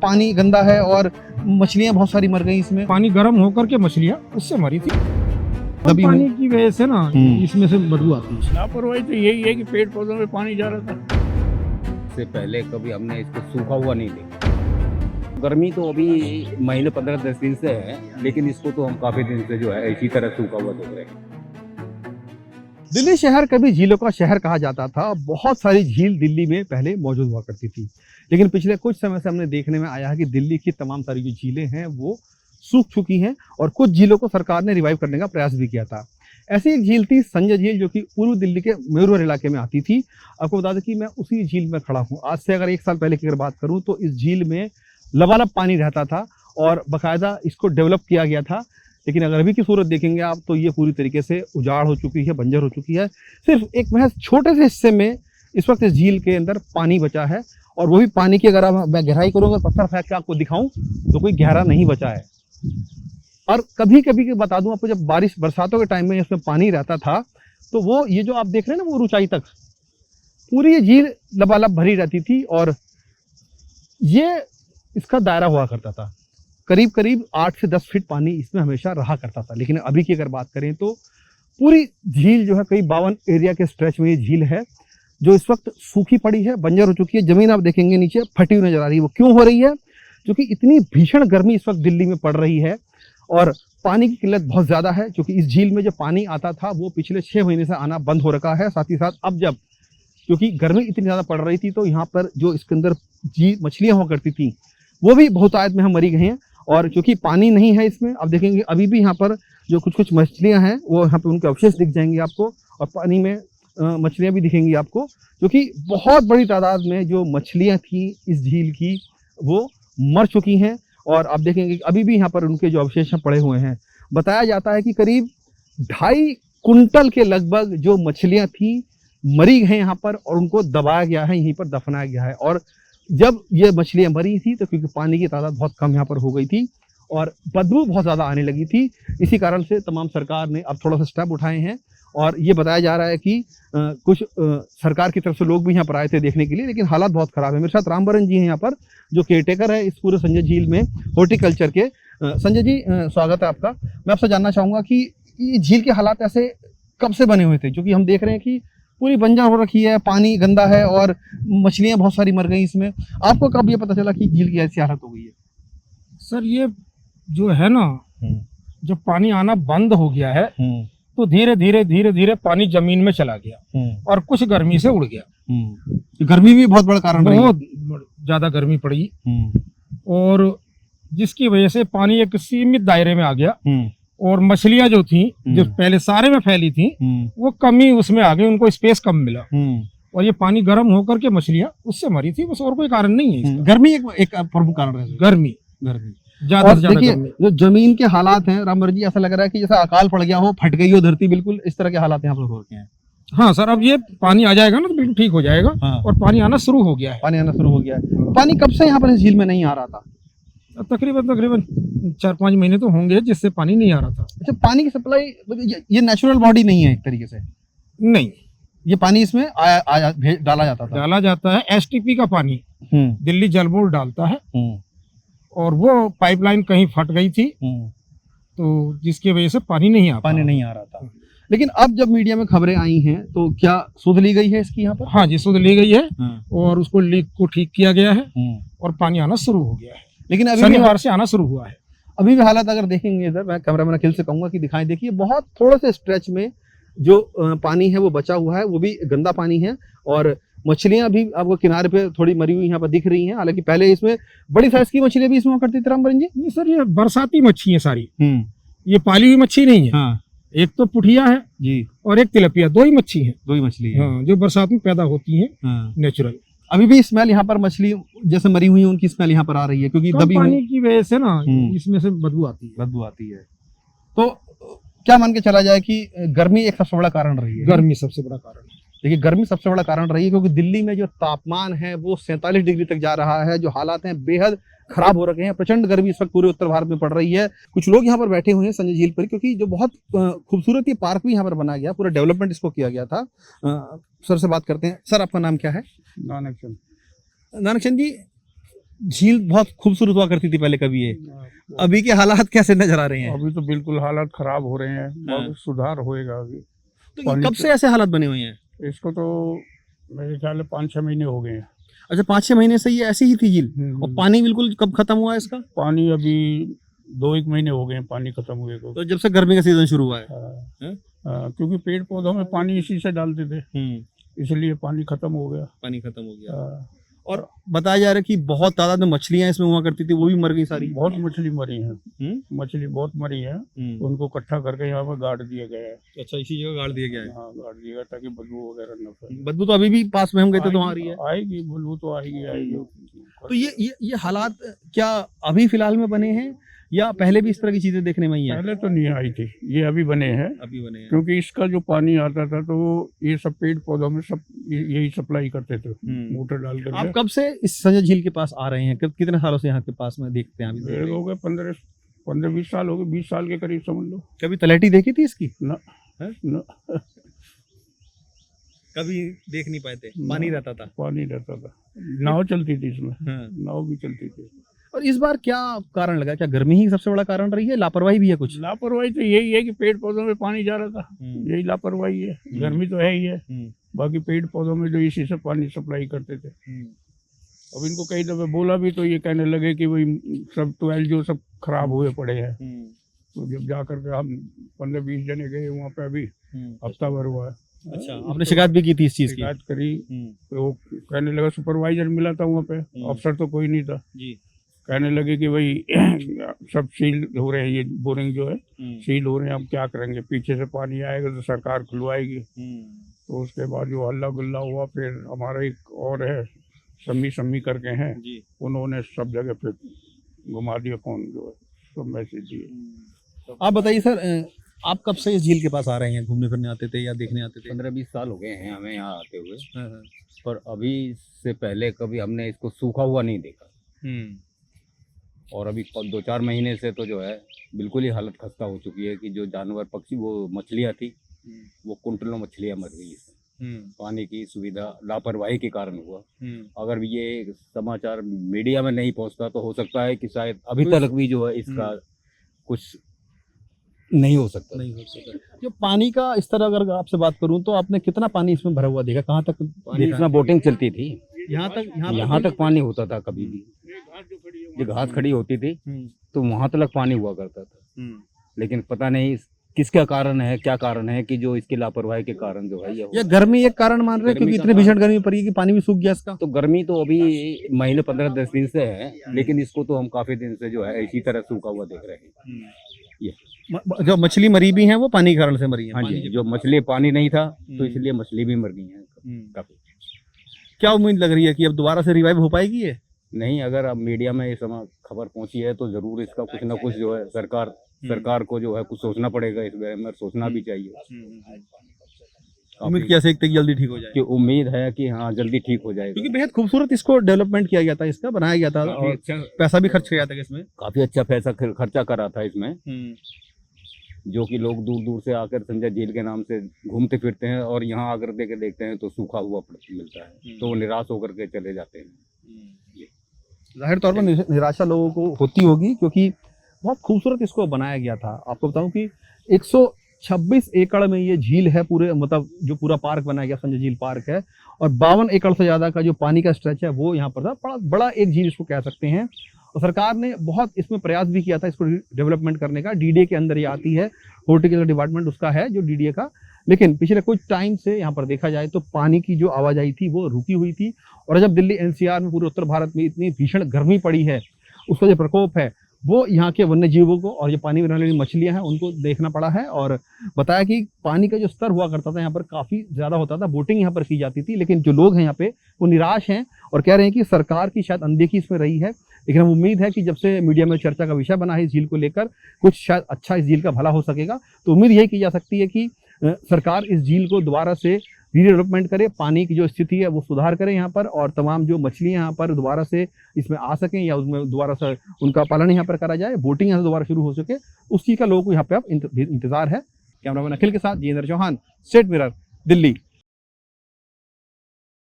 पानी गंदा है और मछलियां बहुत सारी मर गई इसमें। पानी गर्म होकर के मछलियां उससे मरी थी। तभी पानी की वजह से ना इसमें से बदबू आती है। लापरवाही तो यही है कि पेड़ पौधों में पानी जा रहा था। से पहले कभी हमने इसको सूखा हुआ नहीं देखा। गर्मी तो अभी महीने 15-10 दिन से है, लेकिन इसको तो हम काफी दिन से जो है इसी तरह सूखा हुआ देख रहे हैं। दिल्ली शहर कभी झीलों का शहर कहा जाता था। बहुत सारी झील दिल्ली में पहले मौजूद हुआ करती थी, लेकिन पिछले कुछ समय से हमने देखने में आया है कि दिल्ली की तमाम सारी जो झीलें हैं वो सूख चुकी हैं और कुछ झीलों को सरकार ने रिवाइव करने का प्रयास भी किया था। ऐसी एक झील थी संजय झील, जो कि पूर्व दिल्ली के मयूरभंज इलाके में आती थी। आपको बता दें कि मैं उसी झील में खड़ा हूँ। आज से अगर 1 साल पहले की अगर बात करूँ तो इस झील में लबालब पानी रहता था और बाकायदा इसको डेवलप किया गया था। लेकिन अगर अभी की सूरत देखेंगे आप तो ये पूरी तरीके से उजाड़ हो चुकी है, बंजर हो चुकी है। सिर्फ एक महज छोटे से हिस्से में इस वक्त इस झील के अंदर पानी बचा है, और वो भी पानी की अगर मैं गहराई करूँगा, पत्थर फेंक के आपको दिखाऊं तो कोई गहरा नहीं बचा है। और कभी कभी के बता दूं आपको, जब बरसातों के टाइम में इसमें पानी रहता था तो वो ये जो आप देख रहे हैं ना, वो ऊंचाई तक पूरी ये झील लबालब भरी रहती थी और ये इसका दायरा हुआ करता था। करीब करीब 8 से 10 फीट पानी इसमें हमेशा रहा करता था। लेकिन अभी की अगर बात करें तो पूरी झील जो है कई 52 एरिया के स्ट्रेच में ये झील है, जो इस वक्त सूखी पड़ी है, बंजर हो चुकी है। जमीन आप देखेंगे नीचे फटी हुई नजर आ रही है। वो क्यों हो रही है? क्योंकि इतनी भीषण गर्मी इस वक्त दिल्ली में पड़ रही है और पानी की किल्लत बहुत ज़्यादा है। क्योंकि इस झील में जो पानी आता था वो पिछले 6 महीने से आना बंद हो रखा है। साथ ही साथ अब जब क्योंकि गर्मी इतनी ज़्यादा पड़ रही थी तो यहाँ पर जो इसके अंदर मछलियाँ हुआ करती थी वो भी बहुतायत में हम मरी गई हैं। और क्योंकि पानी नहीं है इसमें, अब देखेंगे अभी भी यहाँ पर जो कुछ मछलियाँ हैं वो यहाँ पर उनके अवशेष दिख जाएंगे आपको, और पानी में मछलियाँ भी दिखेंगी आपको, क्योंकि बहुत बड़ी तादाद में जो मछलियाँ थी इस झील की वो मर चुकी हैं। और आप देखेंगे अभी भी यहाँ पर उनके जो अवशेष पड़े हुए हैं। बताया जाता है कि करीब 2.5 कुंटल के लगभग जो मछलियाँ थी मरी हैं यहाँ पर, और उनको दबाया गया है, यहीं पर दफनाया गया है। और जब ये मछलियाँ मरी थी तो क्योंकि पानी की तादाद बहुत कम यहाँ पर हो गई थी और बदबू बहुत ज़्यादा आने लगी थी, इसी कारण से तमाम सरकार ने अब थोड़ा सा स्टेप उठाए हैं। और ये बताया जा रहा है कि कुछ सरकार की तरफ से लोग भी यहाँ पर आए थे देखने के लिए, लेकिन हालात बहुत ख़राब है। मेरे साथ रामबरन जी हैं यहाँ पर, जो केयरटेकर है इस पूरे संजय झील में हॉर्टिकल्चर के। संजय जी, स्वागत है आपका। मैं आपसे जानना चाहूँगा कि ये झील के हालात ऐसे कब से बने हुए थे? क्योंकि हम देख रहे हैं कि पूरी बंजर हो रखी है, पानी गंदा है और मछलियाँ बहुत सारी मर गई इसमें। आपको कब ये पता चला कि झील की ऐसी हालत हो गई है? सर ये जो है ना, जब पानी आना बंद हो गया है तो धीरे धीरे पानी जमीन में चला गया और कुछ गर्मी से उड़ गया। गर्मी भी बहुत बड़ा कारण रही है। बहुत ज्यादा गर्मी पड़ी और जिसकी वजह से पानी एक सीमित दायरे में आ गया और मछलियां जो थी जो पहले सारे में फैली थी वो कमी उसमें आ गई, उनको स्पेस कम मिला और ये पानी गर्म होकर के मछलियां उससे मरी थी। बस और कोई कारण नहीं है इसका। गर्मी एक प्रमुख कारण है। गर्मी ज्यादा से ज्यादा। जो जमीन के हालात हैं रामबर जी, ऐसा लग रहा है कि जैसा अकाल पड़ गया हो, फट गई हो धरती, बिल्कुल इस तरह के हालात यहाँ पर हो रखे हैं। हाँ सर, अब ये पानी आ जाएगा ना तो बिल्कुल ठीक हो जाएगा। हाँ। और पानी आना शुरू हो गया है। पानी आना शुरू हो गया है। पानी कब से यहाँ पर इस झील में नहीं आ रहा था? तकरीबन 4-5 महीने तो होंगे जिससे पानी नहीं आ रहा था। अच्छा, पानी की सप्लाई ये नेचुरल बॉडी नहीं है एक तरीके से? नहीं, ये पानी इसमें डाला जाता था? डाला जाता है। STP का पानी दिल्ली जल बोर्ड डालता है और वो पाइपलाइन कहीं फट गई थी तो जिसकी वजह से पानी नहीं आ रहा था। लेकिन अब जब मीडिया में खबरें आई हैं तो क्या सुध ली गई है इसकी यहाँ पर? हाँ जी, सुध ली गई है और उसको लीक को ठीक किया गया है और पानी आना शुरू हो गया है। लेकिन अभी शनिवार से आना शुरू हुआ है। अभी भी हालात अगर देखेंगे इधर, मैं कैमरामैन अखिल से कहूंगा कि दिखाएं। देखिए बहुत थोड़े से स्ट्रेच में जो पानी है वो बचा हुआ है, वो भी गंदा पानी है और मछलियां भी आपको किनारे पे थोड़ी मरी हुई यहाँ पर दिख रही हैं। हालांकि पहले इसमें बड़ी साइज की मछलियां भी इसमें हुआ करती थी रामबरन जी। नहीं सर, ये बरसाती मच्छी है सारी। ये पाली हुई मच्छी नहीं है। हाँ। एक तो पुठिया है जी और एक तिलपिया, 2 ही मच्छी है। 2 ही मछली है। हाँ, जो बरसात में पैदा होती है। हाँ। नेचुरल। अभी भी स्मेल यहाँ पर मछली जैसे मरी हुई है उनकी स्मेल यहाँ पर आ रही है, क्योंकि दबी पानी की वजह से ना इसमें से बदबू आती है। तो क्या मान के चला जाए कि गर्मी एक सबसे बड़ा कारण रही है? गर्मी सबसे बड़ा कारण है। देखिए गर्मी सबसे बड़ा कारण रही है क्योंकि दिल्ली में जो तापमान है वो 47 डिग्री तक जा रहा है। जो हालात हैं बेहद खराब हो रखे हैं। प्रचंड गर्मी इस वक्त पूरे उत्तर भारत में पड़ रही है। कुछ लोग यहाँ पर बैठे हुए हैं संजय झील पर, क्योंकि जो बहुत खूबसूरत ये पार्क भी यहाँ पर बनाया गया, पूरा डेवलपमेंट इसको किया गया था। सर से बात करते हैं। सर, आपका नाम क्या है? नानक चंद। नानक चंद जी, झील बहुत खूबसूरत हुआ करती थी पहले कभी ये, अभी के हालात कैसे नजर आ रहे हैं? अभी तो बिल्कुल हालात खराब हो रहे हैं, हाँ। बहुत सुधार होएगा अभी। तो ये पानी कब से ऐसे हालात बने हुए हैं? इसको तो मेरे ख्याल में 5-6 महीने हो गए हैं। अच्छा, 5-6 महीने से ये ऐसी ही थी झील, और पानी बिल्कुल कब खत्म हुआ है इसका? पानी अभी 2-1 महीने हो गए हैं पानी खत्म हुए को। तो जब से गर्मी का सीजन शुरू हुआ है। हाँ, हाँ, क्योंकि पेड़ पौधों में पानी इसी से डालते थे, इसलिए पानी खत्म हो गया। पानी खत्म हो गया। हाँ, और बताया जा रहा है कि बहुत तादाद में मछलियां इसमें हुआ करती थी, वो भी मर गई सारी। बहुत मछली मरी है, हम्म? मछली बहुत मरी है। उनको इकट्ठा करके यहाँ पर गाड़ दिया गया है। अच्छा, इसी जगह गाड़ दिया गया है। हाँ, गाड़ दिया गया ताकि बदबू वगैरह न फैले। बदबू तो अभी भी पास में हम गए थे तो वहाँ आ रही है। आएगी बदबू तो आएगी। तो ये हालात क्या अभी फिलहाल में बने हैं या पहले भी इस तरह की चीजें देखने में आई हैं? पहले तो नहीं आई थी, ये अभी बने हैं। अभी बने हैं। क्योंकि इसका जो पानी आता था तो ये सब पेड़ पौधों में सब यही सप्लाई करते थे, मोटर डाल आप कर। कब से इस संजय झील के पास आ रहे हैं? कितने सालों से यहाँ के पास में देखते हैं? अभी देख रहे हैं। हो गए 15-20 साल हो गए, 20 साल के करीब समझ लो। कभी तलहटी देखी थी इसकी? न, है? न, कभी देख नहीं पाए थे, पानी रहता था। पानी रहता था, नाव चलती थी इसमें। हाँ। नाव भी चलती थी। और इस बार क्या कारण लगा? क्या गर्मी ही सबसे बड़ा कारण रही है, लापरवाही भी है कुछ? लापरवाही तो यही है कि पेड़ पौधों में पानी जा रहा था, यही लापरवाही है। गर्मी तो है ही है, बाकी पेड़ पौधों में जो इसी से पानी सप्लाई करते थे। अब इनको कई दफे बोला भी तो ये कहने लगे कि भाई सब ट्वेल्व जो सब खराब हुए पड़े हैं। तो जब जा करके हम 15-20 जने गए वहाँ पे, अभी हफ्ता भर हुआ है। अच्छा, आपने शिकायत भी की थी इस चीज की? शिकायत करी तो वो कहने लगा, सुपरवाइजर मिला था वहाँ पे, अफसर तो कोई नहीं था जी। कहने लगे कि भाई सब सील हो रहे हैं, ये बोरिंग जो है सील हो रहे हैं, हम क्या करेंगे, पीछे से पानी आएगा तो सरकार खुलवाएगी। तो उसके बाद जो हल्ला गुल्ला हुआ, फिर हमारा एक और है सम्मी करके हैं, उन्होंने सब जगह पे घुमा दिया, फोन जो है सब मैसेज दिए। आप बताइए सर, आप कब से इस झील के पास आ रहे हैं? घूमने फिरने आते थे या देखने आते थे? 15-20 साल हो गए हैं हमें यहाँ आते हुए, पर अभी से पहले कभी हमने इसको सूखा हुआ नहीं देखा। और अभी 2-4 महीने से तो जो है बिल्कुल ही हालत खस्ता हो चुकी है कि जो जानवर पक्षी वो मछलियाँ थी वो कुंटलों मछलियाँ मर गई इसमें। पानी की सुविधा लापरवाही के कारण हुआ। अगर ये समाचार मीडिया में नहीं पहुंचता तो हो सकता है कि शायद अभी तक भी जो है इसका कुछ नहीं हो सकता। जो पानी का इस तरह अगर आपसे बात करूं तो आपने कितना पानी इसमें भरा हुआ देखा? कहाँ तक पानी इसमें बोटिंग चलती थी, यहाँ तक पानी होता था। कभी भी जो घास खड़ी होती थी तो वहां तक पानी हुआ करता था। लेकिन पता नहीं किसका कारण है, क्या कारण है कि जो इसकी लापरवाही के कारण जो है ये गर्मी एक कारण मान रहे हैं, क्योंकि इतनी भीषण गर्मी पड़ी है कि पानी भी सूख गया इसका। तो गर्मी तो अभी महीने 15-10 दिन से है, लेकिन इसको तो हम काफी दिन से जो है इसी तरह सूखा हुआ देख रहे हैं। ये जो मछली मरी भी है वो पानी के कारण से मरी है। हाँ जी, जो मछली पानी नहीं था तो इसलिए मछली भी मर गई है काफी। क्या उम्मीद लग रही है कि अब दोबारा से रिवाइव हो पाएगी ये? नहीं, अगर अब मीडिया में ये समय खबर पहुंची है तो जरूर इसका कुछ ना कुछ जो है सरकार को जो है कुछ सोचना पड़ेगा, इस बारे में सोचना भी चाहिए। उम्मीद किया सकते कि जल्दी ठीक हो जाए। कि उम्मीद है कि हाँ जल्दी ठीक हो जाएगा, क्योंकि बेहद खूबसूरत इसको डेवलपमेंट किया गया था, इसका बनाया गया था और अच्छा पैसा भी खर्च किया था इसमें। काफी अच्छा पैसा खर्चा करा था इसमें, जो कि लोग दूर दूर से आकर संजय झील के नाम से घूमते फिरते हैं और यहाँ आकर देखते हैं तो सूखा हुआ मिलता है तो वो निराश होकर के चले जाते हैं। जाहिर तौर पर निराशा लोगों को होती होगी, क्योंकि बहुत खूबसूरत इसको बनाया गया था। आपको बताऊं कि 126 एकड़ में ये झील है, पूरे मतलब जो पूरा पार्क बनाया गया संजय झील पार्क है, और 52 एकड़ से ज्यादा का जो पानी का स्ट्रेच है वो यहाँ पर था। बड़ा एक झील इसको कह सकते हैं, और सरकार ने बहुत इसमें प्रयास भी किया था इसको डेवलपमेंट करने का। डीडीए के अंदर ये आती है, हॉर्टिकल्चर डिपार्टमेंट उसका है जो डीडीए का। लेकिन पिछले कुछ टाइम से यहाँ पर देखा जाए तो पानी की जो आवाजाही थी वो रुकी हुई थी, और जब दिल्ली एनसीआर में पूरे उत्तर भारत में इतनी भीषण गर्मी पड़ी है, उसका जो प्रकोप है वो यहाँ के वन्य जीवों को और जो पानी में रहने वाली मछलियाँ हैं उनको देखना पड़ा है। और बताया कि पानी का जो स्तर हुआ करता था यहाँ पर काफ़ी ज़्यादा होता था, बोटिंग यहाँ पर की जाती थी, लेकिन जो लोग हैं यहाँ पे वो निराश हैं और कह रहे हैं कि सरकार की शायद अनदेखी इसमें रही है। लेकिन हम उम्मीद है कि जब से मीडिया में चर्चा का विषय बना है इस झील को लेकर, कुछ शायद अच्छा इस झील का भला हो सकेगा। तो उम्मीद यही की जा सकती है कि सरकार इस झील को दोबारा से रीडेवलपमेंट करे, पानी की जो स्थिति है वो सुधार करे यहाँ पर, और तमाम जो मछलियाँ यहाँ पर दोबारा से इसमें आ सकें या उसमें दोबारा से उनका पालन यहाँ पर करा जाए, बोटिंग यहाँ से दोबारा शुरू हो सके, उस चीज़ का लोगों को यहाँ पे अब इंतजार है। कैमरामैन अखिल के साथ जितेंद्र चौहान, स्टेट मिरर, दिल्ली।